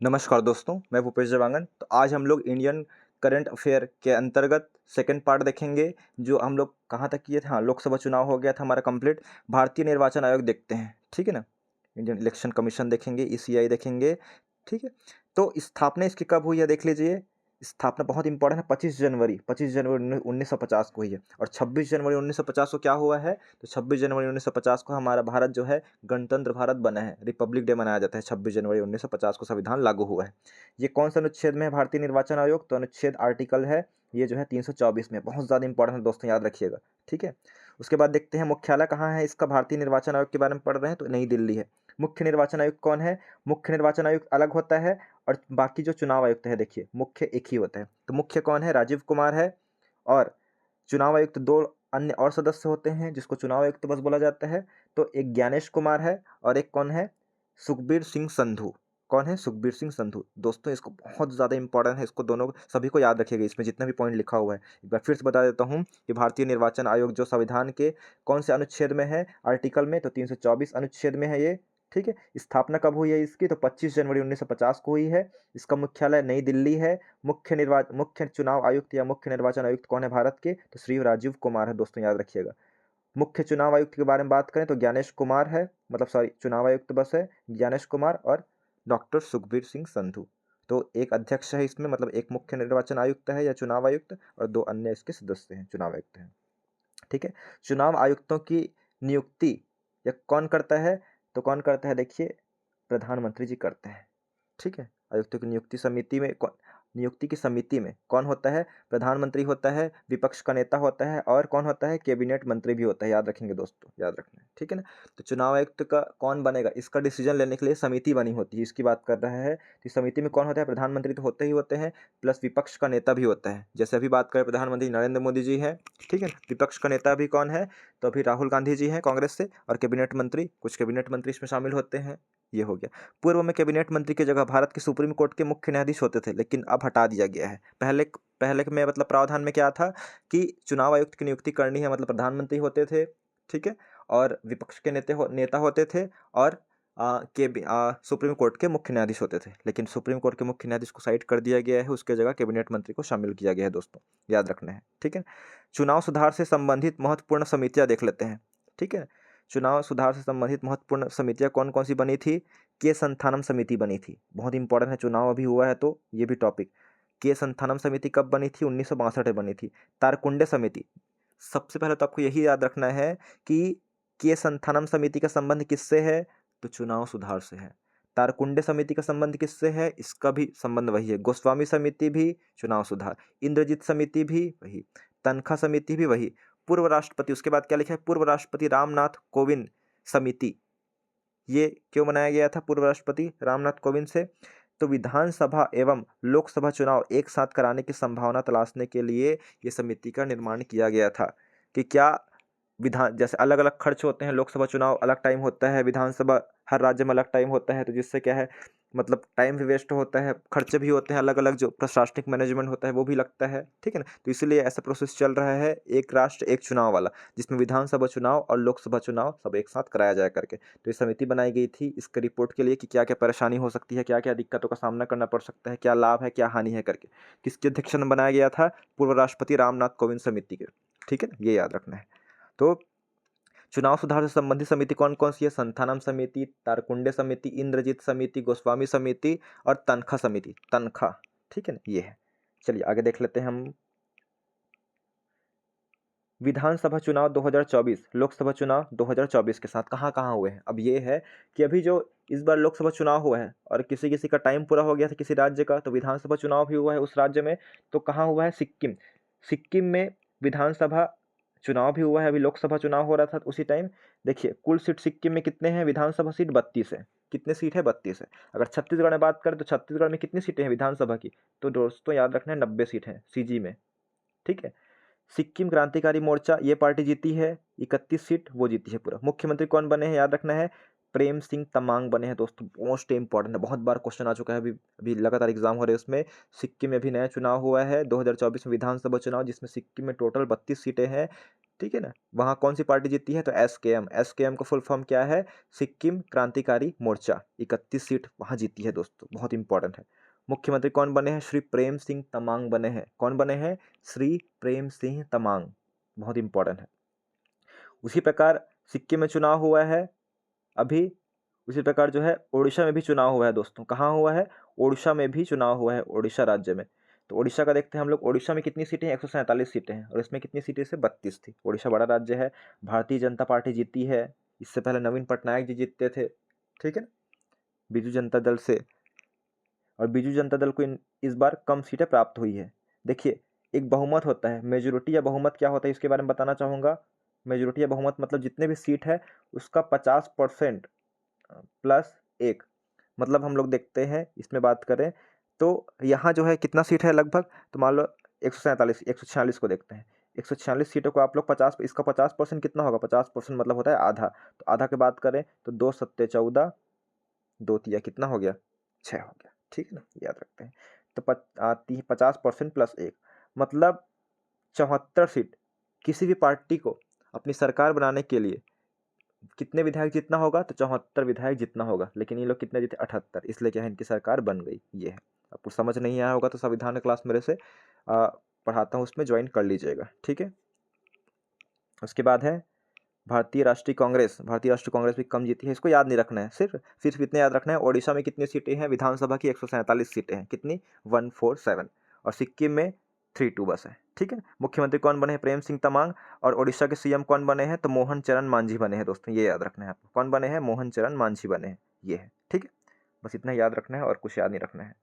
नमस्कार दोस्तों, मैं भूपेश जवांगन। तो आज हम लोग इंडियन करंट अफेयर के अंतर्गत सेकंड पार्ट देखेंगे। जो हम लोग कहाँ तक किए थे, हाँ, लोकसभा चुनाव हो गया था हमारा कंप्लीट। भारतीय निर्वाचन आयोग देखते हैं, ठीक है ना। इंडियन इलेक्शन कमीशन देखेंगे, ईसीआई देखेंगे, ठीक है। तो स्थापना इसकी कब हुई है देख लीजिए। स्थापना बहुत इंपॉर्टेंट है, 25 जनवरी 1950 को हुई है। और 26 जनवरी 1950 को क्या हुआ है, तो 26 जनवरी 1950 को हमारा भारत जो है गणतंत्र भारत बना है। रिपब्लिक डे मनाया जाता है 26 जनवरी 1950 को संविधान लागू हुआ है। ये कौन सा अनुच्छेद में है भारतीय निर्वाचन आयोग, तो अनुच्छेद आर्टिकल है ये जो है 324 में। बहुत ज़्यादा इंपॉर्टेंट है दोस्तों, याद रखिएगा, ठीक है। उसके बाद देखते हैं मुख्यालय कहाँ है इसका। भारतीय निर्वाचन आयोग के बारे में पढ़ रहे हैं तो नई दिल्ली है। मुख्य निर्वाचन आयुक्त कौन है, मुख्य निर्वाचन आयुक्त अलग होता है और बाकी जो चुनाव आयुक्त है देखिए मुख्य एक ही होता है। तो मुख्य कौन है, राजीव कुमार है। और चुनाव आयुक्त दो अन्य और सदस्य होते हैं जिसको चुनाव आयुक्त बस बोला जाता है। तो एक ज्ञानेश कुमार है और एक कौन है, सुखबीर सिंह संधू। कौन है, सुखबीर सिंह संधू। दोस्तों इसको बहुत ज़्यादा इंपॉर्टेंट है, इसको दोनों सभी को याद रखिएगा। इसमें जितना भी पॉइंट लिखा हुआ है एक बार फिर से बता देता हूँ कि भारतीय निर्वाचन आयोग जो संविधान के कौन से अनुच्छेद में है, आर्टिकल में, तो 324 अनुच्छेद में है ये, ठीक है। स्थापना कब हुई है इसकी, तो 25 जनवरी 1950 को हुई है। इसका मुख्यालय नई दिल्ली है। मुख्य चुनाव आयुक्त या मुख्य निर्वाचन आयुक्त कौन है भारत के, तो श्री राजीव कुमार है। दोस्तों याद रखिएगा। मुख्य चुनाव आयुक्त के बारे में बात करें तो ज्ञानेश कुमार है, मतलब सॉरी, चुनाव आयुक्त बस है ज्ञानेश कुमार और डॉक्टर सुखबीर सिंह संधू। तो एक अध्यक्ष है इसमें, मतलब एक मुख्य निर्वाचन आयुक्त है या चुनाव आयुक्त, और दो अन्य इसके सदस्य हैं, चुनाव आयुक्त हैं, ठीक है। चुनाव आयुक्तों की नियुक्ति या कौन करता है, तो कौन करता है देखिए, प्रधानमंत्री जी करते हैं, ठीक है। आयुक्तों की नियुक्ति समिति में नियुक्ति की समिति में कौन होता है, प्रधानमंत्री होता है, विपक्ष का नेता होता है, और कौन होता है, कैबिनेट मंत्री भी होता है। याद रखेंगे दोस्तों, याद रखना है, ठीक है ना। तो चुनाव आयुक्त का कौन बनेगा, इसका डिसीजन लेने के लिए समिति बनी होती है, इसकी बात कर रहा है। तो समिति में कौन होता है, प्रधानमंत्री तो होते ही होते हैं, प्लस विपक्ष का नेता भी होता है। जैसे अभी बात करें, प्रधानमंत्री नरेंद्र मोदी जी हैं, ठीक है। विपक्ष का नेता भी कौन है, तो अभी राहुल गांधी जी हैं कांग्रेस से। और कैबिनेट मंत्री, कुछ कैबिनेट मंत्री इसमें शामिल होते हैं, ये हो गया। पूर्व में कैबिनेट मंत्री की जगह भारत के सुप्रीम कोर्ट के मुख्य न्यायाधीश होते थे, लेकिन अब हटा दिया गया है। पहले पहले में मतलब प्रावधान में क्या था कि चुनाव आयुक्त की नियुक्ति करनी है, मतलब प्रधानमंत्री होते थे, ठीक है। और विपक्ष के नेता होते थे, और सुप्रीम कोर्ट के मुख्य न्यायाधीश होते थे। लेकिन सुप्रीम कोर्ट के मुख्य न्यायाधीश को साइड कर दिया गया है, उसके जगह कैबिनेट मंत्री को शामिल किया गया है दोस्तों, याद रखना है, ठीक है। चुनाव सुधार से संबंधित महत्वपूर्ण समितियां देख लेते हैं, ठीक है। चुनाव सुधार से संबंधित महत्वपूर्ण समितियां कौन कौन सी बनी थी, के संथानम समिति बनी थी। बहुत इंपॉर्टेंट है, चुनाव अभी हुआ है तो ये भी टॉपिक। के संथानम समिति कब बनी थी, 1962 में बनी थी। तारकुंडे समिति, सबसे पहले तो आपको यही याद रखना है कि के संथानम समिति का संबंध किससे है, तो चुनाव सुधार से है। तारकुंडे समिति का संबंध किससे है, इसका भी संबंध वही है। गोस्वामी समिति भी चुनाव सुधार, इंद्रजीत समिति भी वही, तनखा समिति भी वही। पूर्व राष्ट्रपति, उसके बाद क्या लिखा है, पूर्व राष्ट्रपति रामनाथ कोविंद समिति, ये क्यों बनाया गया था पूर्व राष्ट्रपति रामनाथ कोविंद से, तो विधानसभा एवं लोकसभा चुनाव एक साथ कराने की संभावना तलाशने के लिए ये समिति का निर्माण किया गया था। कि क्या विधान, जैसे अलग अलग खर्च होते हैं, लोकसभा चुनाव अलग टाइम होता है, विधानसभा हर राज्य में अलग टाइम होता है, तो जिससे क्या है, मतलब टाइम भी वेस्ट होता है, खर्चे भी होते हैं, अलग अलग जो प्रशासनिक मैनेजमेंट होता है वो भी लगता है, ठीक है ना। तो इसीलिए ऐसा प्रोसेस चल रहा है, एक राष्ट्र एक चुनाव वाला, जिसमें विधानसभा चुनाव और लोकसभा चुनाव सब एक साथ कराया जाए करके। तो ये समिति बनाई गई थी इसके रिपोर्ट के लिए कि क्या क्या परेशानी हो सकती है, क्या क्या दिक्कतों का सामना करना पड़ सकता है, क्या लाभ है क्या हानि है करके। किसके अध्यक्षता में बनाया गया था, पूर्व राष्ट्रपति रामनाथ कोविंद समिति के, ठीक है ना, ये याद रखना है। तो चुनाव सुधार से संबंधित समिति कौन कौन सी है, संथानम समिति, तारकुंडे समिति, इंद्रजीत समिति, गोस्वामी समिति और तनखा समिति, तनखा, ठीक है ना, ये है। चलिए आगे देख लेते हैं हम। विधानसभा चुनाव 2024, लोकसभा चुनाव 2024 के साथ कहाँ कहाँ हुए हैं। अब ये है कि अभी जो इस बार लोकसभा चुनाव हुआ है और किसी किसी का टाइम पूरा हो गया था किसी राज्य का, तो विधानसभा चुनाव भी हुआ है उस राज्य में। तो कहाँ हुआ है, सिक्किम। सिक्किम में विधानसभा चुनाव भी हुआ है, अभी लोकसभा चुनाव हो रहा था उसी टाइम। देखिए कुल सीट सिक्किम में कितने हैं, विधानसभा सीट 32 है। कितने सीट है, 32 है। अगर छत्तीसगढ़ में बात करें तो छत्तीसगढ़ में कितनी सीटें हैं विधानसभा की, तो दोस्तों याद रखना है 90 सीट हैं सीजी में, ठीक है। सिक्किम क्रांतिकारी मोर्चा ये पार्टी जीती है, 31 सीट वो जीती है पूरा। मुख्यमंत्री कौन बने हैं, याद रखना है, प्रेम सिंह तमांग बने हैं दोस्तों। मोस्ट इंपॉर्टेंट है, बहुत बार क्वेश्चन आ चुका है, अभी अभी लगातार एग्जाम हो रहे हैं उसमें। सिक्किम में भी नया चुनाव हुआ है 2024 में विधानसभा चुनाव, जिसमें सिक्किम में टोटल 32 सीटें हैं। ठीक है ना। वहाँ कौन सी पार्टी जीती है, तो SKM। SKM का फुल फॉर्म क्या है, सिक्किम क्रांतिकारी मोर्चा। 31 सीट वहाँ जीती है दोस्तों, बहुत इंपॉर्टेंट है। मुख्यमंत्री कौन बने हैं, श्री प्रेम सिंह तमांग बने हैं। कौन बने हैं, श्री प्रेम सिंह तमांग, बहुत इंपॉर्टेंट है। उसी प्रकार सिक्किम में चुनाव हुआ है अभी। उसी प्रकार जो है ओडिशा में भी चुनाव हुआ है दोस्तों। कहाँ हुआ है, ओडिशा में भी चुनाव हुआ है, ओडिशा राज्य में। तो ओडिशा का देखते हैं हम लोग। ओडिशा में कितनी सीटें हैं, 147 सीटें हैं, और इसमें कितनी सीटें से 32 थी। ओडिशा बड़ा राज्य है। भारतीय जनता पार्टी जीती है। इससे पहले नवीन पटनायक जी जीतते थे, ठीक है ना, बीजू जनता दल से। और बीजू जनता दल को इस बार कम सीटें प्राप्त हुई है। देखिए, एक बहुमत होता है, मेजोरिटी या बहुमत क्या होता है इसके बारे में बताना चाहूँगा। मेजोरिटी या बहुमत मतलब जितने भी सीट है उसका 50% +1। मतलब हम लोग देखते हैं इसमें बात करें तो यहाँ जो है कितना सीट है लगभग, तो मान लो 147, 146 को देखते हैं। 146 सीटों को आप लोग 50, इसका 50% कितना होगा, 50% मतलब होता है आधा। तो आधा की बात करें तो 2 सत्ते 14, 2 तिया कितना हो गया, 6 हो गया, ठीक है ना, याद रखते हैं। तो 50% +1 मतलब 74 सीट। किसी भी पार्टी को अपनी सरकार बनाने के लिए कितने विधायक जितना होगा, तो 74 विधायक जितना होगा। लेकिन ये लोग कितने जीते, 78, इसलिए क्या है, इनकी सरकार बन गई। ये है। आपको समझ नहीं आया होगा तो संविधान क्लास मेरे से पढ़ाता हूँ, उसमें ज्वाइन कर लीजिएगा, ठीक है। उसके बाद है भारतीय राष्ट्रीय कांग्रेस। भारतीय राष्ट्रीय कांग्रेस भी कम जीती है, इसको याद नहीं रखना है। सिर्फ इतने याद रखना है, ओडिशा में कितनी सीटें हैं, विधानसभा की 147 सीटें हैं। कितनी, 147। और सिक्किम में 32 बस है, ठीक है। मुख्यमंत्री कौन बने हैं, प्रेम सिंह तमांग। और ओडिशा के CM कौन बने हैं, तो मोहन चरण मांझी बने हैं दोस्तों, ये याद रखना है आपको। कौन बने हैं, मोहन चरण मांझी बने हैं, ये है, ठीक है। बस इतना याद रखना है और कुछ याद नहीं रखना है।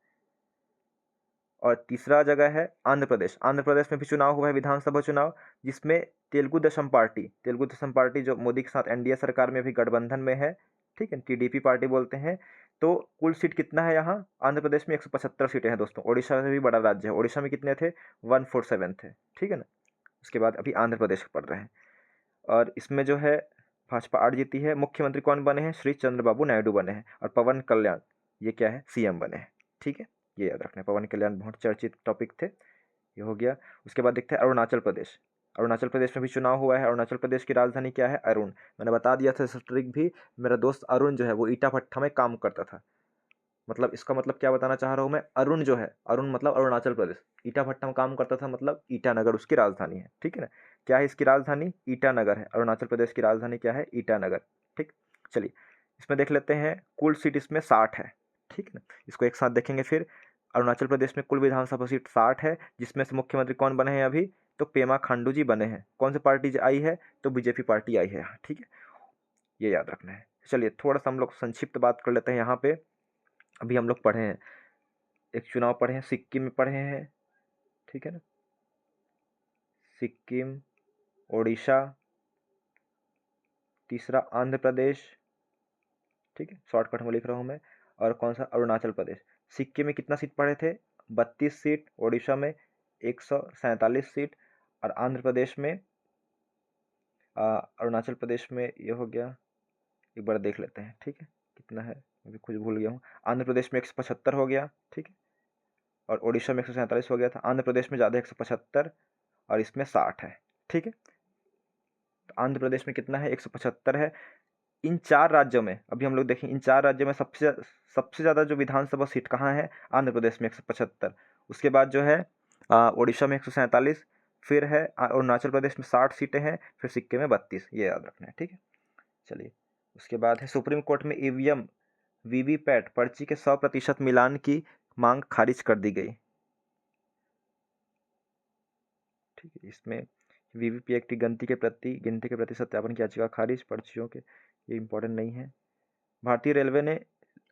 और तीसरा जगह है आंध्र प्रदेश। आंध्र प्रदेश में भी चुनाव हुआ है, विधानसभा चुनाव, जिसमें तेलुगु देशम पार्टी जो मोदी के साथ NDA सरकार में भी गठबंधन में है, ठीक है, TDP पार्टी बोलते हैं। तो कुल सीट कितना है यहाँ आंध्र प्रदेश में, 175 सीटें हैं दोस्तों। ओडिशा से भी बड़ा राज्य है। ओडिशा में कितने थे, 147 थे, ठीक है ना। उसके बाद अभी आंध्र प्रदेश पढ़ रहे हैं, और इसमें जो है भाजपा 8 जीती है। मुख्यमंत्री कौन बने हैं, श्री चंद्रबाबू नायडू बने हैं। और पवन कल्याण ये क्या है, CM बने हैं, ठीक है, ये याद रखना है। पवन कल्याण बहुत चर्चित टॉपिक थे, ये हो गया। उसके बाद देखते हैं अरुणाचल प्रदेश। अरुणाचल प्रदेश में भी चुनाव हुआ है। अरुणाचल प्रदेश की राजधानी क्या है, अरुण। मैंने बता दिया था ट्रिक भी। मेरा दोस्त अरुण जो है वो ईटा भट्टा में काम करता था। मतलब इसका मतलब क्या बताना चाह रहा हूँ मैं, अरुण जो है, अरुण मतलब अरुणाचल प्रदेश, ईटा भट्टा में काम करता था, मतलब ईटानगर उसकी राजधानी है, ठीक है ना। क्या है इसकी राजधानी, ईटानगर है। अरुणाचल प्रदेश की राजधानी क्या है, ईटानगर, ठीक। चलिए इसमें देख लेते हैं, कुल सीट इसमें 60 है, ठीक है ना। इसको एक साथ देखेंगे फिर। अरुणाचल प्रदेश में कुल विधानसभा सीट 60 है, जिसमें से मुख्यमंत्री कौन बने हैं अभी, तो पेमा खांडू जी बने हैं। कौन सी पार्टी आई है, तो BJP पार्टी आई है यहाँ, ठीक है, ये याद रखना है। चलिए थोड़ा सा हम लोग संक्षिप्त बात कर लेते हैं यहाँ पे। अभी हम लोग पढ़े हैं, एक चुनाव पढ़े हैं, सिक्किम में पढ़े हैं, ठीक है ना, सिक्किम, ओडिशा, तीसरा आंध्र प्रदेश, ठीक है, शॉर्टकट में लिख रहा हूँ मैं। और कौन सा, अरुणाचल प्रदेश। सिक्किम में कितना सीट पढ़े थे, 32 सीट। ओडिशा में 147 सीट। और आंध्र प्रदेश में अरुणाचल प्रदेश में ये हो गया, एक बार देख लेते हैं, ठीक है, कितना है, अभी कुछ भूल गया हूँ। आंध्र प्रदेश में 175 हो गया, ठीक है। और ओडिशा में 147 हो गया था। आंध्र प्रदेश में ज़्यादा 175, और इसमें 60 है, ठीक है। तो आंध्र प्रदेश में कितना है, 175 है। इन 4 राज्यों में अभी हम लोग देखें, इन 4 राज्यों में सबसे ज़्यादा जो विधानसभा सीट कहाँ है, आंध्र प्रदेश में 175। उसके बाद जो है ओडिशा में 147, फिर है अरुणाचल प्रदेश में 60 सीटें हैं, फिर सिक्किम में 32, ये याद रखना है, ठीक है। चलिए उसके बाद है सुप्रीम कोर्ट में EVM VVPAT पर्ची के 100% मिलान की मांग खारिज कर दी गई, ठीक है। इसमें VVPAT की गिनती के प्रति सत्यापन की याचिका खारिज, पर्चियों के, ये इंपॉर्टेंट नहीं है। भारतीय रेलवे ने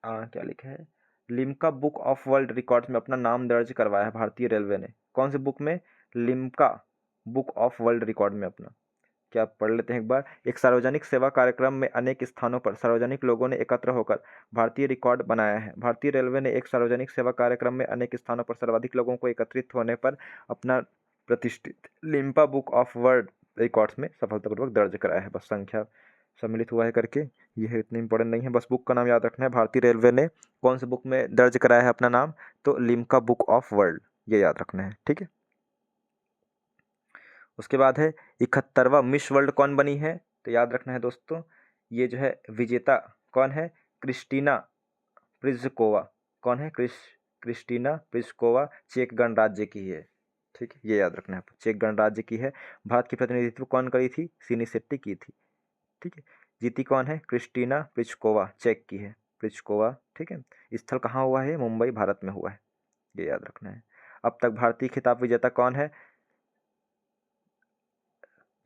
क्या लिखा है, Limca book of world records में अपना नाम दर्ज करवाया है भारतीय रेलवे ने। कौन से बुक में, Limca book of world record में अपना, क्या पढ़ लेते हैं एक बार। एक सार्वजनिक सेवा कार्यक्रम में अनेक स्थानों पर सार्वजनिक लोगों ने एकत्र होकर भारतीय रिकॉर्ड बनाया है। भारतीय रेलवे ने एक सार्वजनिक सेवा कार्यक्रम में अनेक स्थानों पर सर्वाधिक लोगों को एकत्रित होने पर अपना प्रतिष्ठित Limca book of world records में सफलतापूर्वक दर्ज कराया है। बस संख्या सम्मिलित हुआ है करके, ये है, इतनी इंपॉर्टेंट नहीं है, बस बुक का नाम याद रखना है। भारतीय रेलवे ने कौन से बुक में दर्ज कराया है अपना नाम, तो लिम्का बुक ऑफ वर्ल्ड, ये याद रखना है, ठीक है। उसके बाद है 71वां मिस वर्ल्ड कौन बनी है, तो याद रखना है दोस्तों, ये जो है विजेता कौन है, क्रिस्टीना प्लिज़्कोवा। कौन है, क्रिस्टीना प्लिज़्कोवा चेक गणराज्य की है। ठीक है, ये याद रखना है, चेक गणराज्य की है। भारत की प्रतिनिधित्व कौन करी थी, सिनी शेट्टी की थी। ठीक है, जीती कौन है, क्रिस्टीना प्लिज़्कोवा, चेक की है प्लिज़्कोवा। ठीक है, स्थल कहाँ हुआ है, मुंबई भारत में हुआ है, ये याद रखना है। अब तक भारतीय खिताब विजेता कौन है,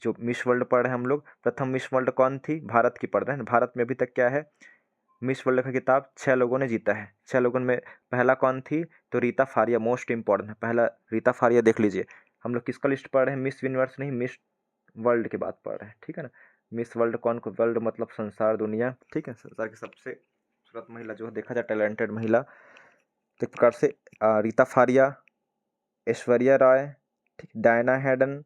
जो मिस वर्ल्ड पढ़ रहे हैं हम लोग, प्रथम मिस वर्ल्ड कौन थी, भारत की पढ़ रहे हैं। भारत में अभी तक क्या है, मिस वर्ल्ड का खिताब 6 लोगों ने जीता है। 6 लोगों में पहला कौन थी, तो रीता फारिया, मोस्ट इंपॉर्टेंट है, पहला रीता फारिया देख लीजिए। हम लोग किसका लिस्ट पढ़ रहे हैं, मिस यूनिवर्स नहीं, मिस वर्ल्ड की बात पढ़ रहे हैं। ठीक है ना, मिस वर्ल्ड कौन को, वर्ल्ड मतलब संसार, दुनिया। ठीक है, संसार की सबसे खूबसूरत महिला जो है, देखा जाए टैलेंटेड महिला, तो एक प्रकार से रीता फारिया, ऐश्वर्या राय, ठीक, डायना हैडन,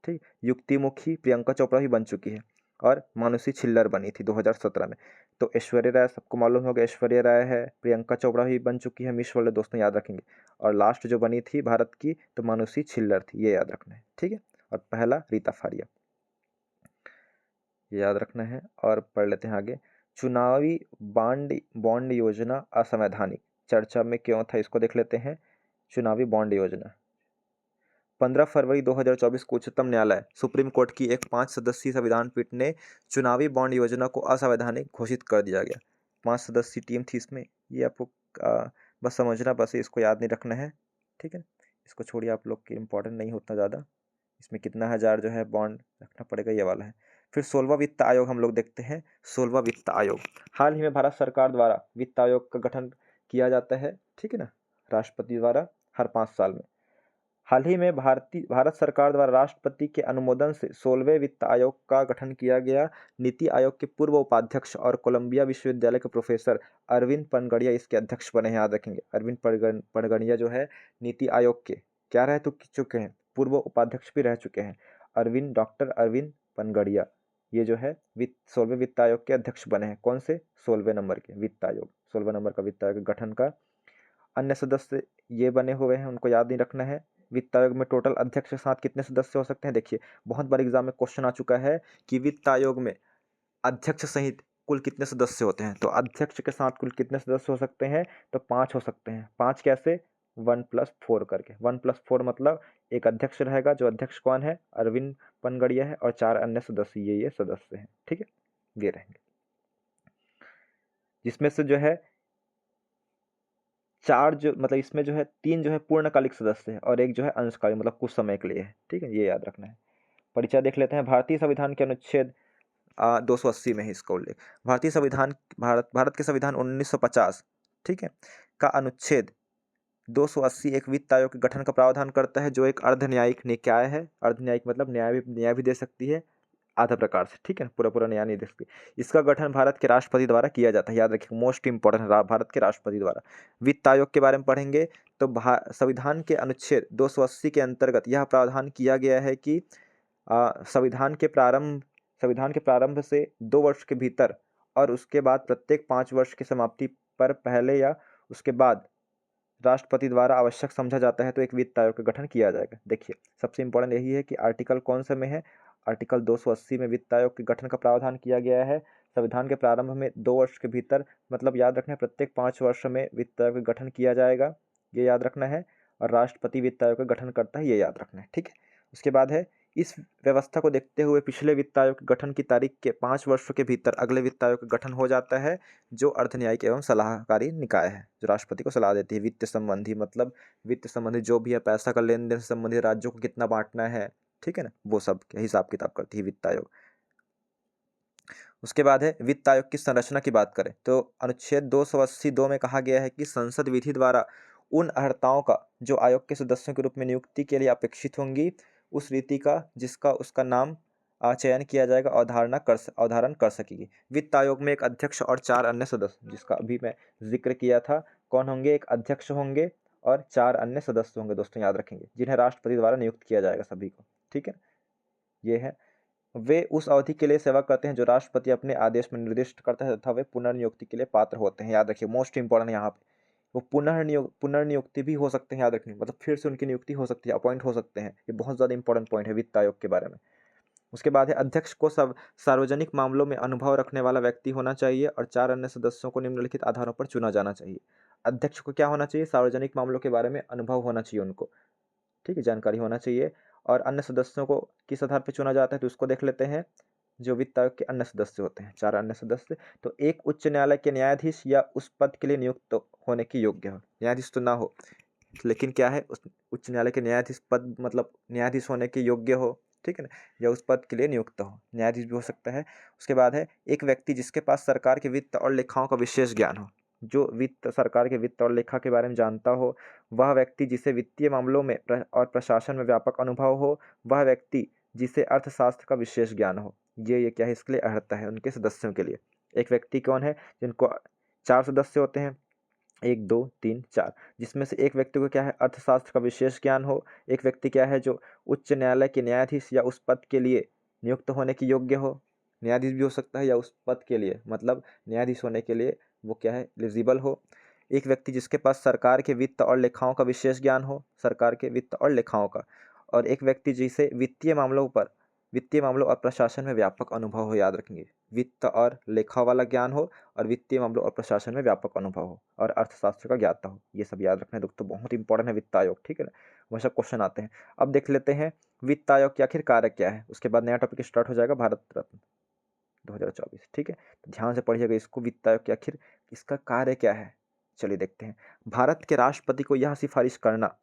ठीक, युक्तिमुखी प्रियंका चोपड़ा भी बन चुकी है, और मानुषी छिल्लर बनी थी 2017 में। तो ऐश्वर्या राय सबको मालूम होगा, ऐश्वर्या राय है, प्रियंका चोपड़ा भी बन चुकी है मिस वर्ल्ड, दोस्तों याद रखेंगे। और लास्ट जो बनी थी भारत की, तो मानुषी छिल्लर थी, ये याद रखना है। ठीक है, और पहला रीता फारिया, ये याद रखना है। और पढ़ लेते हैं आगे, चुनावी बॉन्ड बॉन्ड योजना असंवैधानिक, चर्चा में क्यों था, इसको देख लेते हैं। चुनावी बॉन्ड योजना, 15 फरवरी 2024 को उच्चतम न्यायालय, सुप्रीम कोर्ट की एक 5 सदस्यीय संविधान पीठ ने चुनावी बॉन्ड योजना को असंवैधानिक घोषित कर दिया गया। 5 सदस्यीय टीम थी इसमें, ये आपको बस समझना, बस इसको याद नहीं रखना है। ठीक है, इसको छोड़िए, आप लोग की इम्पोर्टेंट नहीं होता ज़्यादा। इसमें कितना हज़ार जो है बॉन्ड रखना पड़ेगा, ये वाला है। फिर 16वां वित्त आयोग हम लोग देखते हैं। 16वां वित्त आयोग, हाल ही में भारत सरकार द्वारा वित्त आयोग का गठन किया जाता है। ठीक है ना, राष्ट्रपति द्वारा हर 5 साल में। हाल ही में भारत सरकार द्वारा राष्ट्रपति के अनुमोदन से 16वें वित्त आयोग का गठन किया गया। नीति आयोग के पूर्व उपाध्यक्ष और कोलंबिया विश्वविद्यालय के प्रोफेसर अरविंद पनगड़िया इसके अध्यक्ष बने हैं, याद रखेंगे। अरविंद पनगड़िया जो है नीति आयोग के क्या रह चुके हैं, पूर्व उपाध्यक्ष भी रह चुके हैं। डॉक्टर अरविंद पनगड़िया, ये जो है 16वें वित्त आयोग के अध्यक्ष बने हैं। कौन से, 16वें नंबर के वित्त आयोग, 16वें नंबर का वित्त आयोग गठन का। अन्य सदस्य ये बने हुए हैं, उनको याद नहीं रखना है। वित्त आयोग में टोटल अध्यक्ष के साथ कितने सदस्य हो सकते हैं, देखिए बहुत बार एग्जाम में क्वेश्चन आ चुका है कि वित्त आयोग में अध्यक्ष सहित कुल कितने सदस्य होते हैं, तो अध्यक्ष के साथ कुल कितने सदस्य हो सकते हैं, तो 5 हो सकते हैं। 5 कैसे, 1+4 करके, 1+4 मतलब एक अध्यक्ष रहेगा, जो अध्यक्ष कौन है, अरविंद पनगड़िया है, और 4 अन्य सदस्य, ये सदस्य हैं। ठीक है, ये रहेंगे, जिसमें से जो है 4 जो मतलब इसमें जो है 3 जो है पूर्णकालिक सदस्य है, और एक जो है अंशकालिक, मतलब कुछ समय के लिए है। ठीक है, ये याद रखना है। परिचय देख लेते हैं। भारतीय संविधान के अनुच्छेद 280 में है इसका उल्लेख। भारतीय संविधान, भारत के संविधान 1950, ठीक है, का अनुच्छेद 280 एक वित्त आयोग के गठन का प्रावधान करता है, जो एक अर्ध न्यायिक निकाय है। अर्ध न्यायिक मतलब न्याय भी दे सकती है आधा प्रकार से। ठीक है, पूरा पूरा न्याय नहीं दे सकती। इसका गठन भारत के राष्ट्रपति द्वारा किया जाता है, याद रखिए, मोस्ट इंपॉर्टेंट, भारत के राष्ट्रपति द्वारा। वित्त आयोग के बारे में पढ़ेंगे तो संविधान के अनुच्छेद 280 के अंतर्गत यह प्रावधान किया गया है कि संविधान के प्रारंभ से 2 वर्ष के भीतर और उसके बाद प्रत्येक 5 वर्ष की समाप्ति पर पहले या उसके बाद राष्ट्रपति द्वारा आवश्यक समझा जाता है तो एक वित्त आयोग का गठन किया जाएगा। देखिए, सबसे इंपॉर्टेंट यही है कि आर्टिकल कौन से में है, आर्टिकल 280 में वित्त आयोग के गठन का प्रावधान किया गया है। संविधान के प्रारंभ में 2 वर्ष के भीतर, मतलब याद रखना है प्रत्येक 5 वर्ष में वित्त आयोग का गठन किया जाएगा, ये याद रखना है। और राष्ट्रपति वित्त आयोग का गठन करता है, ये याद रखना है। ठीक है, उसके बाद है, इस व्यवस्था को देखते हुए पिछले वित्त आयोग के गठन की तारीख के 5 वर्षों के भीतर अगले वित्त आयोग का गठन हो जाता है, जो अर्धन्यायिक एवं सलाहकारी निकाय है, जो राष्ट्रपति को सलाह देती है वित्त संबंधी, मतलब वित्त संबंधी जो भी है, पैसा का लेन देन से संबंधित, राज्यों को कितना बांटना है, ठीक है ना, वो सब हिसाब किताब करती है वित्त आयोग। उसके बाद है, वित्त आयोग की संरचना की बात करें तो अनुच्छेद 282 में कहा गया है कि संसद विधि द्वारा उन अर्हताओं का जो आयोग के सदस्यों के रूप में नियुक्ति के लिए अपेक्षित होंगी, उस रीति का जिसका उसका नाम चयन किया जाएगा, अवधारण कर सकेगी। वित्त आयोग में एक अध्यक्ष और 4 अन्य सदस्य, जिसका अभी मैं जिक्र किया था, कौन होंगे, एक अध्यक्ष होंगे और 4 अन्य सदस्य होंगे, दोस्तों याद रखेंगे, जिन्हें राष्ट्रपति द्वारा नियुक्त किया जाएगा सभी को। ठीक है, ये है। वे उस अवधि के लिए सेवा करते हैं जो राष्ट्रपति अपने आदेश में निर्दिष्ट करता है, तथा वे पुनर्नियुक्ति के लिए पात्र होते हैं, याद रखिए, मोस्ट इंपॉर्टेंट यहाँ पे वो पुनर्नियुक्ति भी हो सकते हैं, याद रखनी, मतलब फिर से उनकी नियुक्ति हो सकती है, अपॉइंट हो सकते हैं। ये बहुत ज़्यादा इंपॉर्टेंट पॉइंट है वित्त आयोग के बारे में। उसके बाद है अध्यक्ष को सब सार्वजनिक मामलों में अनुभव रखने वाला व्यक्ति होना चाहिए और 4 अन्य सदस्यों को निम्नलिखित आधारों पर चुना जाना चाहिए। अध्यक्ष को क्या होना चाहिए? सार्वजनिक मामलों के बारे में अनुभव होना चाहिए उनको, ठीक है, जानकारी होना चाहिए। और अन्य सदस्यों को किस आधार पर चुना जाता है तो उसको देख लेते हैं। जो वित्त आयोग के अन्य सदस्य होते हैं, 4 अन्य सदस्य, तो एक उच्च न्यायालय के न्यायाधीश या उस पद के लिए नियुक्त होने के योग्य हो। न्यायाधीश तो ना हो, लेकिन क्या है, उस उच्च न्यायालय के न्यायाधीश पद मतलब न्यायाधीश होने के योग्य हो, ठीक है ना, या उस पद के लिए नियुक्त हो, न्यायाधीश भी हो सकता है। उसके बाद है एक व्यक्ति जिसके पास सरकार के वित्त और लेखाओं का विशेष ज्ञान हो। जो वित्त सरकार के वित्त और लेखा के बारे में जानता हो, वह व्यक्ति जिसे वित्तीय मामलों में और प्रशासन में व्यापक अनुभव हो, वह व्यक्ति जिसे अर्थशास्त्र का विशेष ज्ञान हो। ये क्या है, इसके लिए अर्हता है उनके सदस्यों के लिए। एक व्यक्ति कौन है? जिनको 4 सदस्य होते हैं, 1 2 3 4, जिसमें से एक व्यक्ति को क्या है, अर्थशास्त्र का विशेष ज्ञान हो। एक व्यक्ति क्या है, जो उच्च न्यायालय के न्यायाधीश या उस पद के लिए नियुक्त होने के योग्य हो। न्यायाधीश भी हो सकता है या उस पद के लिए, मतलब न्यायाधीश होने के लिए वो क्या है, एलिजिबल हो। एक व्यक्ति जिसके पास सरकार के वित्त और लेखाओं का विशेष ज्ञान हो, सरकार के वित्त और लेखाओं का। और एक व्यक्ति जिसे वित्तीय मामलों और प्रशासन में व्यापक अनुभव हो, याद रखेंगे, वित्त और लेखा वाला ज्ञान हो और वित्तीय मामलों और प्रशासन में व्यापक अनुभव हो और अर्थशास्त्र का ज्ञाता हो। ये सब याद रखना है दोस्तों, बहुत इंपॉर्टेंट है वित्त आयोग, ठीक है ना, हमेशा क्वेश्चन आते हैं। अब देख लेते हैं वित्त आयोग के आखिर कार्य क्या है, उसके बाद नया टॉपिक स्टार्ट हो जाएगा, भारत रत्न 2024, ठीक है। तो ध्यान से पढ़िएगा इसको, वित्त आयोग के आखिर इसका कार्य क्या है। चलिए देखते हैं। भारत के राष्ट्रपति को यह सिफारिश करना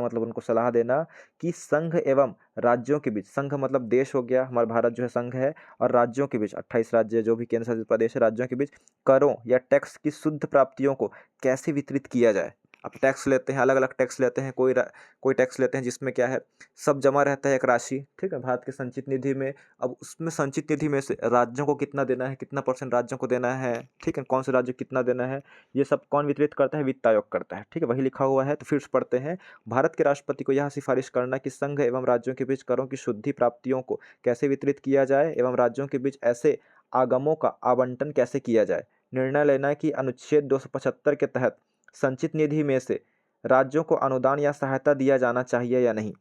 मतलब उनको सलाह देना कि संघ एवं राज्यों के बीच, संघ मतलब देश हो गया, हमारा भारत जो है संघ है, और राज्यों के बीच 28 राज्य जो भी केंद्र शासित प्रदेश है, राज्यों के बीच करों या टैक्स की शुद्ध प्राप्तियों को कैसे वितरित किया जाए। अब टैक्स लेते हैं, अलग अलग टैक्स लेते हैं, कोई टैक्स लेते हैं जिसमें क्या है, सब जमा रहता है एक राशि, ठीक है, भारत के संचित निधि में। अब उसमें संचित निधि में से राज्यों को कितना देना है, कितना % राज्यों को देना है, ठीक है, कौन से राज्य को कितना देना है, ये सब कौन वितरित करता है? वित्त आयोग करता है, ठीक है, वही लिखा हुआ है। तो फिर से पढ़ते हैं। भारत के राष्ट्रपति को यह सिफारिश करना कि संघ एवं राज्यों के बीच करों की शुद्धि प्राप्तियों को कैसे वितरित किया जाए एवं राज्यों के बीच ऐसे आगमों का आवंटन कैसे किया जाए। निर्णय लेना कि अनुच्छेद 275 के तहत संचित निधि में से राज्यों को अनुदान या सहायता दिया जाना चाहिए या नहीं।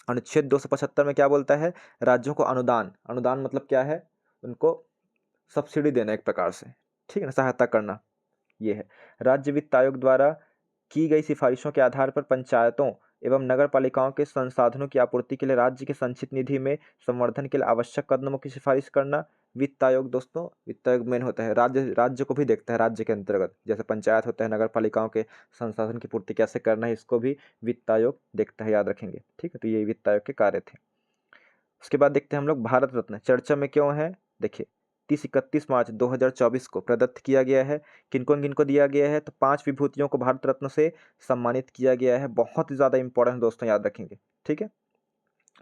अनुच्छेद 275 में क्या बोलता है? राज्यों को अनुदान मतलब क्या है? उनको सब्सिडी देना एक प्रकार से, ठीक है ना, सहायता करना, ये है। राज्य वित्त आयोग द्वारा की गई सिफारिशों के आधार पर पंचायतों एवं नगर पालिकाओं के संसाधनों की आपूर्ति के लिए राज्य के संचित निधि में संवर्धन के लिए आवश्यक कदमों की सिफारिश करना। वित्त आयोग दोस्तों, वित्त आयोग मेन होता है, राज्य को भी देखता है। राज्य के अंतर्गत जैसे पंचायत होता है, नगर पालिकाओं के संसाधन की पूर्ति कैसे करना है, इसको भी वित्त आयोग देखता है, याद रखेंगे, ठीक है। तो ये वित्त आयोग के कार्य थे। उसके बाद देखते हैं हम लोग भारत रत्न चर्चा में क्यों है। देखिए 31 मार्च 2024 को प्रदत्त किया गया है। किनको दिया गया है? तो 5 विभूतियों को भारत रत्न से सम्मानित किया गया है। बहुत ही ज़्यादा इंपॉर्टेंट दोस्तों, याद रखेंगे, ठीक है।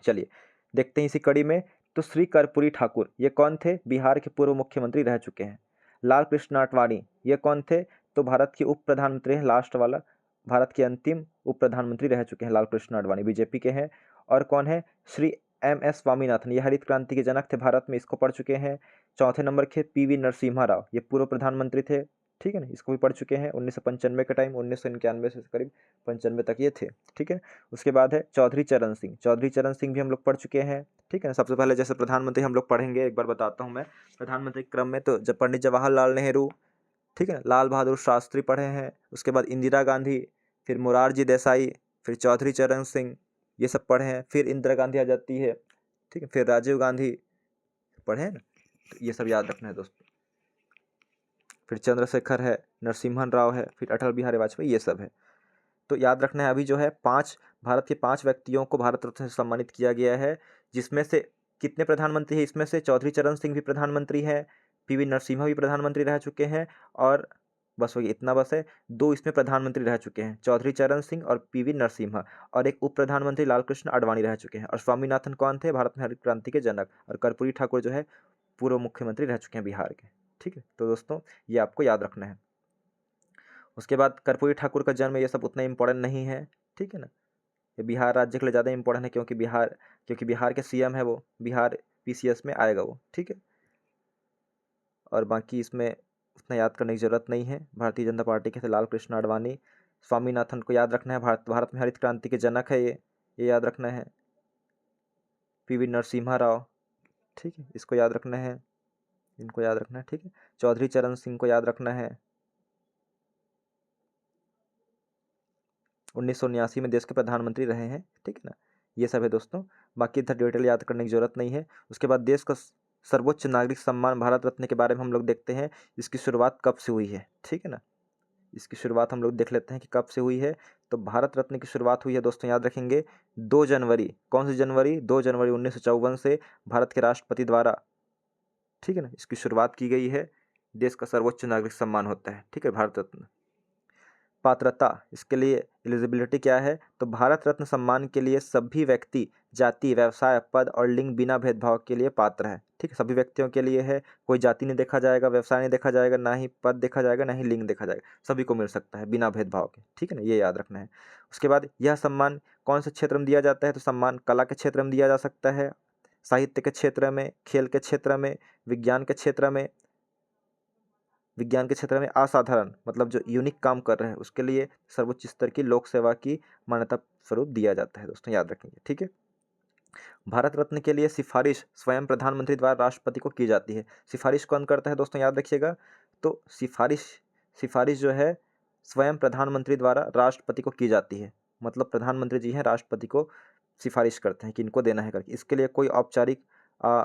चलिए देखते हैं इसी कड़ी में। तो श्री कर्पूरी ठाकुर ये कौन थे? बिहार के पूर्व मुख्यमंत्री रह चुके हैं। लाल कृष्ण आडवाणी ये कौन थे? तो भारत के उप प्रधानमंत्री हैं, लास्ट वाला, भारत के अंतिम उप प्रधानमंत्री रह चुके हैं लाल कृष्ण आडवाणी, बीजेपी के हैं। और कौन है? श्री MS स्वामीनाथन, ये हरित क्रांति के जनक थे भारत में, इसको पढ़ चुके हैं। चौथे नंबर के PV नरसिम्हा राव, ये पूर्व प्रधानमंत्री थे, ठीक है ना, इसको भी पढ़ चुके हैं 1995 के टाइम, 1991 से करीब 95 तक ये थे, ठीक है। उसके बाद है चौधरी चरण सिंह भी हम लोग पढ़ चुके हैं, ठीक है ना। सबसे पहले जैसे प्रधानमंत्री हम लोग पढ़ेंगे, एक बार बताता हूँ मैं प्रधानमंत्री क्रम में। तो जब पंडित जवाहरलाल नेहरू, ठीक है ना, लाल बहादुर शास्त्री पढ़े हैं, उसके बाद इंदिरा गांधी, फिर मोरारजी देसाई, फिर चौधरी चरण सिंह, ये सब पढ़े हैं। फिर इंदिरा गांधी आ जाती है, ठीक है, फिर राजीव गांधी पढ़े हैं ना, तो ये सब याद रखना है दोस्तों। फिर चंद्रशेखर है, नरसिम्हन राव है, फिर अटल बिहारी वाजपेयी, ये सब है। तो याद रखना है। अभी जो है भारत के 5 व्यक्तियों को भारत रत्न से सम्मानित किया गया है, जिसमें से कितने प्रधानमंत्री हैं? इसमें से चौधरी चरण सिंह भी प्रधानमंत्री हैं, PV नरसिम्हा भी प्रधानमंत्री रह चुके हैं, और बस वही इतना बस है, 2 इसमें प्रधानमंत्री रह चुके हैं, चौधरी चरण सिंह और PV नरसिम्हा, और एक उप प्रधानमंत्री लाल कृष्ण आडवाणी रह चुके हैं। और स्वामीनाथन कौन थे? भारत में हरित क्रांति के जनक। और कर्पूरी ठाकुर जो है पूर्व मुख्यमंत्री रह चुके हैं बिहार के, ठीक है। तो दोस्तों ये आपको याद रखना है। उसके बाद कर्पूरी ठाकुर का जन्म, ये सब उतना इम्पोर्टेंट नहीं है, ठीक है ना। ये बिहार राज्य के लिए ज़्यादा इम्पोर्टेंट है, क्योंकि बिहार के CM है वो, बिहार PCS में आएगा वो, ठीक है। और बाकी इसमें उतना इतना याद करने की ज़रूरत नहीं है। भारतीय जनता पार्टी के थे लाल कृष्ण आडवाणी। स्वामीनाथन को याद रखना है, भारत में हरित क्रांति के जनक है ये याद रखना है। पीवी नरसिम्हा राव, ठीक है, इसको याद रखना है, इनको याद रखना है, ठीक है। चौधरी चरण सिंह को याद रखना है। 1979 में देश के प्रधानमंत्री रहे हैं, ठीक है ना। ये सब है दोस्तों, बाकी इधर डिटेल याद करने की जरूरत नहीं है। उसके बाद देश का सर्वोच्च नागरिक सम्मान भारत रत्न के बारे में हम लोग देखते हैं, इसकी शुरुआत कब से हुई है, ठीक है ना। इसकी शुरुआत हम लोग देख लेते हैं कि कब से हुई है। तो भारत रत्न की शुरुआत हुई है दोस्तों, याद रखेंगे 2 जनवरी, कौन सी जनवरी, 2 जनवरी 1954 से भारत के राष्ट्रपति द्वारा, ठीक है ना, इसकी शुरुआत की गई है। देश का सर्वोच्च नागरिक सम्मान होता है, ठीक है, भारत रत्न। पात्रता, इसके लिए एलिजिबिलिटी क्या है, तो भारत रत्न सम्मान के लिए सभी व्यक्ति जाति, व्यवसाय, पद और लिंग बिना भेदभाव के लिए पात्र है, ठीक है। सभी व्यक्तियों के लिए है, कोई जाति नहीं देखा जाएगा, व्यवसाय नहीं देखा जाएगा, ना ही पद देखा जाएगा, ना ही लिंग देखा जाएगा, सभी को मिल सकता है बिना भेदभाव के, ठीक है ना, ये याद रखना है। उसके बाद यह सम्मान कौन से क्षेत्र में दिया जाता है, तो सम्मान कला के क्षेत्र में दिया जा सकता है, साहित्य के क्षेत्र में, खेल के क्षेत्र में, विज्ञान के क्षेत्र में, विज्ञान के क्षेत्र में असाधारण मतलब जो यूनिक काम कर रहे हैं उसके लिए सर्वोच्च स्तर की लोक सेवा की मान्यता स्वरूप दिया जाता है दोस्तों, याद रखेंगे, ठीक है। भारत रत्न के लिए सिफारिश स्वयं प्रधानमंत्री द्वारा राष्ट्रपति को की जाती है। सिफारिश कौन करता है दोस्तों, याद रखिएगा। तो सिफारिश जो है स्वयं प्रधानमंत्री द्वारा राष्ट्रपति को की जाती है, मतलब प्रधानमंत्री जी हैं, राष्ट्रपति को सिफारिश करते हैं कि इनको देना है करके, इसके लिए कोई औपचारिक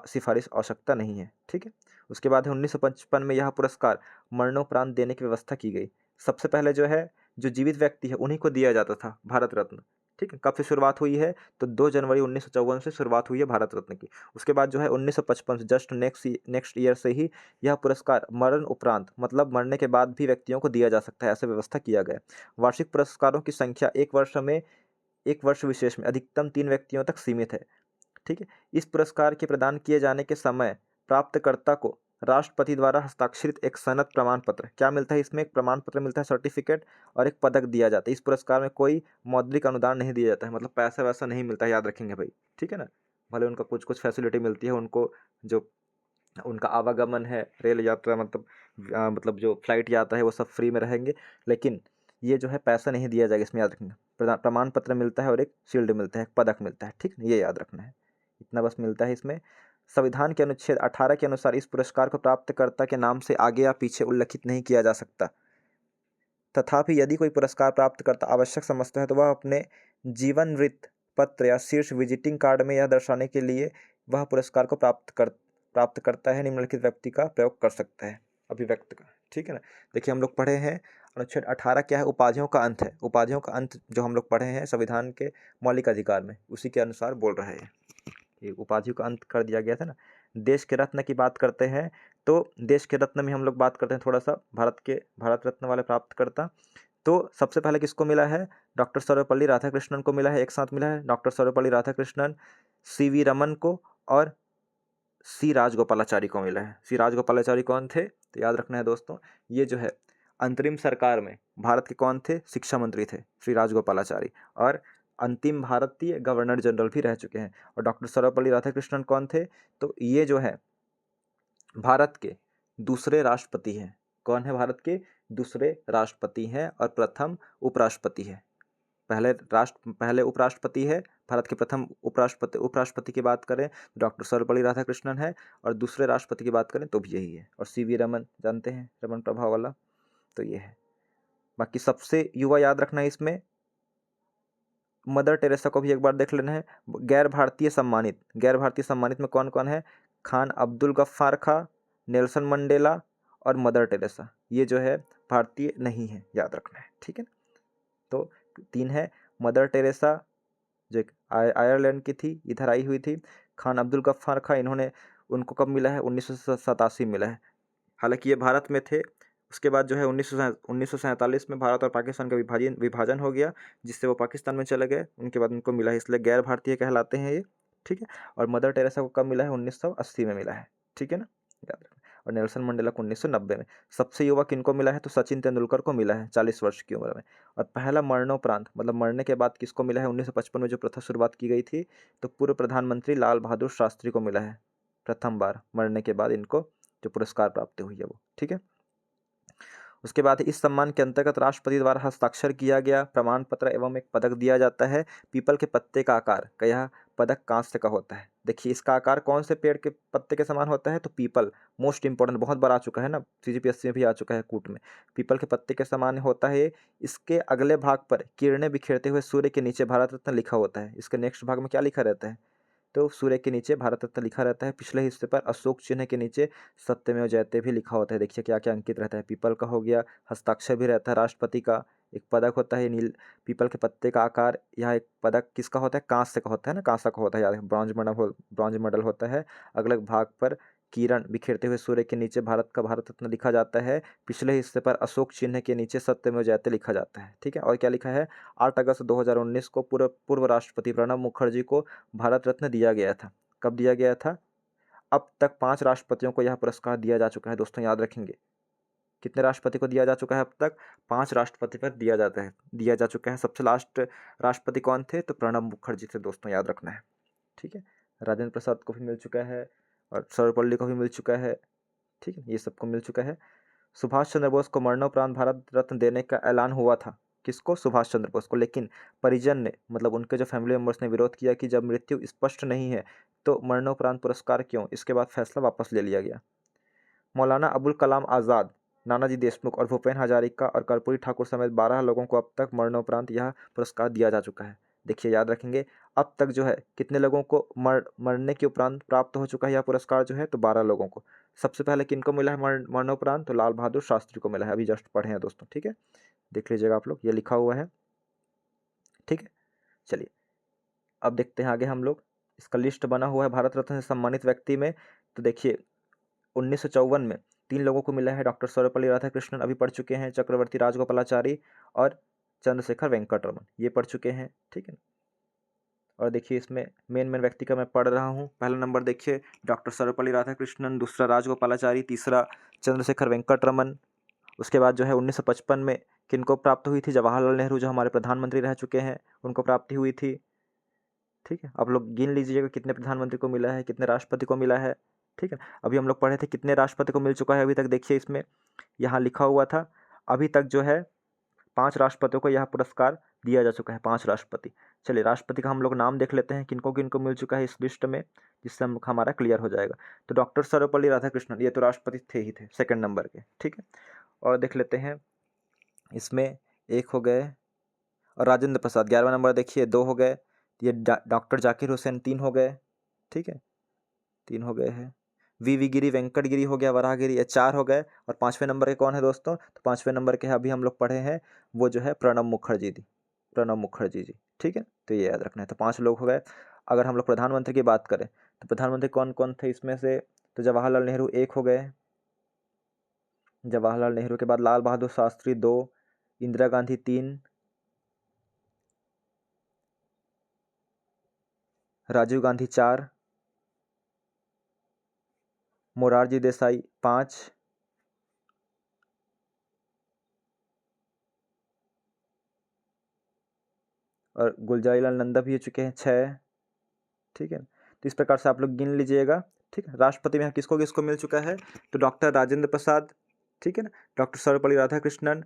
सिफारिश आवश्यकता नहीं है, ठीक है। उसके बाद है 1955 में यह पुरस्कार मरणोपरांत देने की व्यवस्था की गई। सबसे पहले जो है जो जीवित व्यक्ति है उन्हीं को दिया जाता था भारत रत्न, ठीक है। कब से शुरुआत हुई है, तो 2 जनवरी 1954 से शुरुआत हुई है भारत रत्न की। उसके बाद जो है 1955 से जस्ट नेक्स्ट ईयर से ही यह पुरस्कार मरण उपरांत मतलब मरने के बाद भी व्यक्तियों को दिया जा सकता है, ऐसा व्यवस्था किया गया। वार्षिक पुरस्कारों की संख्या एक वर्ष विशेष में अधिकतम 3 व्यक्तियों तक सीमित है, ठीक है। इस पुरस्कार के प्रदान किए जाने के समय प्राप्तकर्ता को राष्ट्रपति द्वारा हस्ताक्षरित एक सनद प्रमाण पत्र क्या मिलता है, इसमें एक प्रमाण पत्र मिलता है, सर्टिफिकेट, और एक पदक दिया जाता है। इस पुरस्कार में कोई मौद्रिक अनुदान नहीं दिया जाता है, मतलब पैसा वैसा नहीं मिलता है, याद रखेंगे भाई, ठीक है ना। भले उनका कुछ कुछ फैसिलिटी मिलती है उनको, जो उनका आवागमन है, रेल यात्रा मतलब जो फ्लाइट यात्रा है वो सब फ्री में रहेंगे, लेकिन ये जो है पैसा नहीं दिया जाएगा, इसमें याद रखना। प्रमाण पत्र मिलता है और एक शील्ड मिलता है, एक पदक मिलता है, ठीक है, ये याद रखना है, इतना बस मिलता है इसमें। संविधान के अनुच्छेद 18 के अनुसार इस पुरस्कार को प्राप्तकर्ता के नाम से आगे या पीछे उल्लेखित नहीं किया जा सकता। तथापि यदि कोई पुरस्कार प्राप्तकर्ता आवश्यक समझता है तो वह अपने जीवन वृत्त पत्र या शीर्ष विजिटिंग कार्ड में यह दर्शाने के लिए वह पुरस्कार को प्राप्त करता है निम्नलिखित व्यक्ति का प्रयोग कर सकता है, अभिव्यक्त का, ठीक है ना। देखिए हम लोग पढ़े हैं अनुच्छेद 18 क्या है, उपाधियों का अंत है। उपाधियों का अंत जो हम लोग पढ़े हैं संविधान के मौलिक अधिकार में, उसी के अनुसार बोल रहे हैं, ये उपाधियों का अंत कर दिया गया था ना। देश के रत्न की बात करते हैं, तो देश के रत्न में हम लोग बात करते हैं थोड़ा सा भारत रत्न वाले प्राप्तकर्ता। तो सबसे पहले किसको मिला है, डॉक्टर सर्वपल्ली राधाकृष्णन को मिला है, एक साथ मिला है डॉक्टर सर्वपल्ली राधाकृष्णन, सीवी रमन को और सी राजगोपालाचारी को मिला है। सी राजगोपालाचारी कौन थे, तो याद रखना है दोस्तों, ये जो है अंतरिम सरकार में भारत के कौन थे, शिक्षा मंत्री थे श्री राजगोपालाचारी, और अंतिम भारतीय गवर्नर जनरल भी रह चुके हैं। और डॉक्टर सर्वपल्ली राधाकृष्णन कौन थे, तो ये जो है भारत के दूसरे राष्ट्रपति हैं। कौन है, भारत के दूसरे राष्ट्रपति हैं और प्रथम उपराष्ट्रपति है। पहले उपराष्ट्रपति है, भारत के प्रथम उपराष्ट्रपति की बात करें तो डॉक्टर सर्वपल्ली राधाकृष्णन है, और दूसरे राष्ट्रपति की बात करें तो भी यही है। और सीवी रमन जानते हैं, रमन प्रभा वाला, तो ये है। बाकी सबसे युवा याद रखना है इसमें, मदर टेरेसा को भी एक बार देख लेना है। गैर भारतीय सम्मानित में कौन कौन है, खान अब्दुल गफ्फार खां, नेल्सन मंडेला और मदर टेरेसा, ये जो है भारतीय नहीं है, याद रखना है, ठीक है। तो 3 है, मदर टेरेसा जो एक आयरलैंड की थी, इधर आई हुई थी। खान अब्दुल गफ्फार खां, उनको कब मिला है, 1987 मिला है, हालांकि ये भारत में थे। उसके बाद जो है 1947 में भारत और पाकिस्तान का विभाजन हो गया, जिससे वो पाकिस्तान में चले गए, उनके बाद उनको मिला है, इसलिए गैर भारतीय कहलाते हैं ये, ठीक है। और मदर टेरेसा को कब मिला है, 1980 में मिला है, ठीक है ना, याद रखना। और नेल्सन मंडेला को 1990 में। सबसे युवा किनको मिला है, तो सचिन तेंदुलकर को मिला है 40 वर्ष की उम्र में। और पहला मरणोपरांत मतलब मरने के बाद किसको मिला है, 1955 में जो प्रथा शुरुआत की गई थी, तो पूर्व प्रधानमंत्री लाल बहादुर शास्त्री को मिला है प्रथम बार मरने के बाद, इनको जो पुरस्कार प्राप्त हुई है वो, ठीक है। उसके बाद इस सम्मान के अंतर्गत राष्ट्रपति द्वारा हस्ताक्षर किया गया प्रमाण पत्र एवं एक पदक दिया जाता है। पीपल के पत्ते का आकार का यह पदक कांस्य का होता है। देखिए इसका आकार कौन से पेड़ के पत्ते के समान होता है, तो पीपल, मोस्ट इंपॉर्टेंट, बहुत बार आ चुका है ना, सीजीपीएससी में भी आ चुका है कूट में। पीपल के पत्ते के समान होता है। इसके अगले भाग पर किरणें बिखेरते हुए सूर्य के नीचे भारत रत्न लिखा होता है। इसके नेक्स्ट भाग में क्या लिखा रहता है, तो सूर्य के नीचे भारत रत्न लिखा रहता है। पिछले हिस्से पर अशोक चिन्ह के नीचे सत्यमेव जयते भी लिखा होता है। देखिए क्या क्या अंकित रहता है, पीपल का हो गया, हस्ताक्षर भी रहता है राष्ट्रपति का, एक पदक होता है नील पीपल के पत्ते का आकार। यह एक पदक किसका होता है, कांस्य का होता है ना, कांसा का होता है, याद, ब्रॉन्ज मेडल होता है। अगले भाग पर किरण बिखेरते हुए सूर्य के नीचे भारत का भारत रत्न लिखा जाता है। पिछले हिस्से पर अशोक चिन्ह के नीचे सत्यमेव जयते लिखा जाता है। ठीक है, और क्या लिखा है, 8 अगस्त 2019 को पूर्व राष्ट्रपति प्रणब मुखर्जी को भारत रत्न दिया गया था। कब दिया गया था, अब तक 5 राष्ट्रपतियों को यह पुरस्कार दिया जा चुका है। दोस्तों याद रखेंगे, कितने राष्ट्रपति को दिया जा चुका है, अब तक 5 राष्ट्रपति पर दिया जा चुका है। सबसे लास्ट राष्ट्रपति कौन थे, तो प्रणब मुखर्जी थे। दोस्तों याद रखना है। ठीक है, राजेंद्र प्रसाद को भी मिल चुका है और सर्वपल्ली को भी मिल चुका है। ठीक है, ये सबको मिल चुका है। सुभाष चंद्र बोस को मरणोपरांत भारत रत्न देने का ऐलान हुआ था। किसको, सुभाष चंद्र बोस को, लेकिन परिजन ने, मतलब उनके जो फैमिली मेम्बर्स ने विरोध किया कि जब मृत्यु स्पष्ट नहीं है तो मरणोपरांत पुरस्कार क्यों। इसके बाद फैसला वापस ले लिया गया। मौलाना अबुल कलाम आज़ाद, नानाजी देशमुख और भूपेन हजारिका और कर्पूरी ठाकुर समेत 12 लोगों को अब तक मरणोपरांत यह पुरस्कार दिया जा चुका है। देखिए याद रखेंगे, अब तक जो है कितने लोगों को मरने के उपरांत प्राप्त हो चुका है यह पुरस्कार जो है, तो 12 लोगों को। सबसे पहले किनको मिला है मरणोपरांत, तो लाल बहादुर शास्त्री को मिला है, अभी जस्ट पढ़े हैं दोस्तों। ठीक है, देख लीजिएगा आप लोग, ये लिखा हुआ है। ठीक है, चलिए अब देखते हैं आगे हम लोग। इसका लिस्ट बना हुआ है भारत रत्न से सम्मानित व्यक्ति में। तो देखिए 1954 में 3 लोगों को मिला है, डॉक्टर सर्वपल्ली राधाकृष्णन अभी पढ़ चुके हैं, चक्रवर्ती राजगोपालाचारी और चंद्रशेखर वेंकटरमन, ये पढ़ चुके हैं। ठीक है, और देखिए इसमें मेन व्यक्ति का मैं पढ़ रहा हूँ। पहला नंबर देखिए डॉक्टर सर्वपल्ली राधाकृष्णन, दूसरा राजगोपालाचारी, तीसरा चंद्रशेखर वेंकटरमन। उसके बाद जो है 1955 में किनको प्राप्त हुई थी, जवाहरलाल नेहरू जो हमारे प्रधानमंत्री रह चुके हैं, उनको प्राप्ति हुई थी। ठीक है, आप लोग गिन लीजिएगा कितने प्रधानमंत्री को मिला है, कितने राष्ट्रपति को मिला है। ठीक है, अभी हम लोग पढ़े थे कितने राष्ट्रपति को मिल चुका है अभी तक। देखिए इसमें यहाँ लिखा हुआ था, अभी तक जो है 5 राष्ट्रपतियों को यह पुरस्कार दिया जा चुका है, 5 राष्ट्रपति। चलिए राष्ट्रपति का हम लोग नाम देख लेते हैं, किनको किनको मिल चुका है इस लिस्ट में, जिससे हमारा क्लियर हो जाएगा। तो डॉक्टर सर्वपल्ली राधाकृष्णन, ये तो राष्ट्रपति थे 2nd नंबर के। ठीक है, और देख लेते हैं इसमें 1 हो गए, और राजेंद्र प्रसाद 11वां नंबर देखिए 2 हो गए। ये डॉक्टर जाकिर हुसैन 3 हो गए। ठीक है, 3 हो गए हैं। वी गिरी, वेंकट गिरी हो गया, वराहगिरी, ये 4 हो गए। और 5वें नंबर के कौन है दोस्तों, तो 5वें नंबर के अभी हम लोग पढ़े हैं, वो जो है प्रणब मुखर्जी जी। ठीक है, तो ये याद रखना है। तो 5 लोग हो गए। अगर हम लोग प्रधानमंत्री की बात करें तो प्रधानमंत्री कौन कौन थे इसमें से, तो जवाहरलाल नेहरू 1 हो गए, जवाहरलाल नेहरू के बाद लाल बहादुर शास्त्री 2, इंदिरा गांधी 3, राजीव गांधी 4, मोरारजी देसाई 5, और गुलजारीलाल नंदा भी हो चुके हैं 6। ठीक है, तो इस प्रकार से आप लोग गिन लीजिएगा। ठीक है, राष्ट्रपति में किसको किसको मिल चुका है, तो डॉक्टर राजेंद्र प्रसाद, ठीक है ना, डॉक्टर सर्वपल्ली राधाकृष्णन,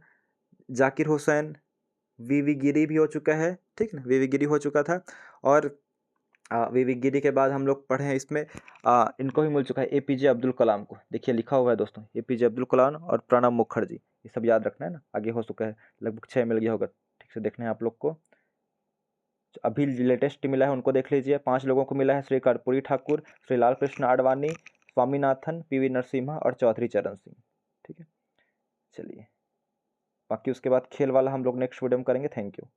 जाकिर हुसैन, वी गिरी भी हो चुका है। ठीक है ना, वी गिरी हो चुका था। और वी गिरी के बाद हम लोग पढ़े हैं इसमें इनको भी मिल चुका है, एपीजे अब्दुल कलाम को। देखिए लिखा हुआ है दोस्तों, एपीजे अब्दुल कलाम और प्रणब मुखर्जी, ये सब याद रखना है ना, आगे हो चुका है, लगभग 6 मिल गया होगा। ठीक से देखना है आप लोग को। अभी लेटेस्ट मिला है उनको देख लीजिए। 5 लोगों को मिला है, श्री कर्पूरी ठाकुर, श्री लाल कृष्ण आडवाणी, स्वामीनाथन, पीवी नरसिम्हा और चौधरी चरण सिंह। ठीक है, चलिए बाकी उसके बाद खेल वाला हम लोग नेक्स्ट वीडियो में करेंगे। Thank you.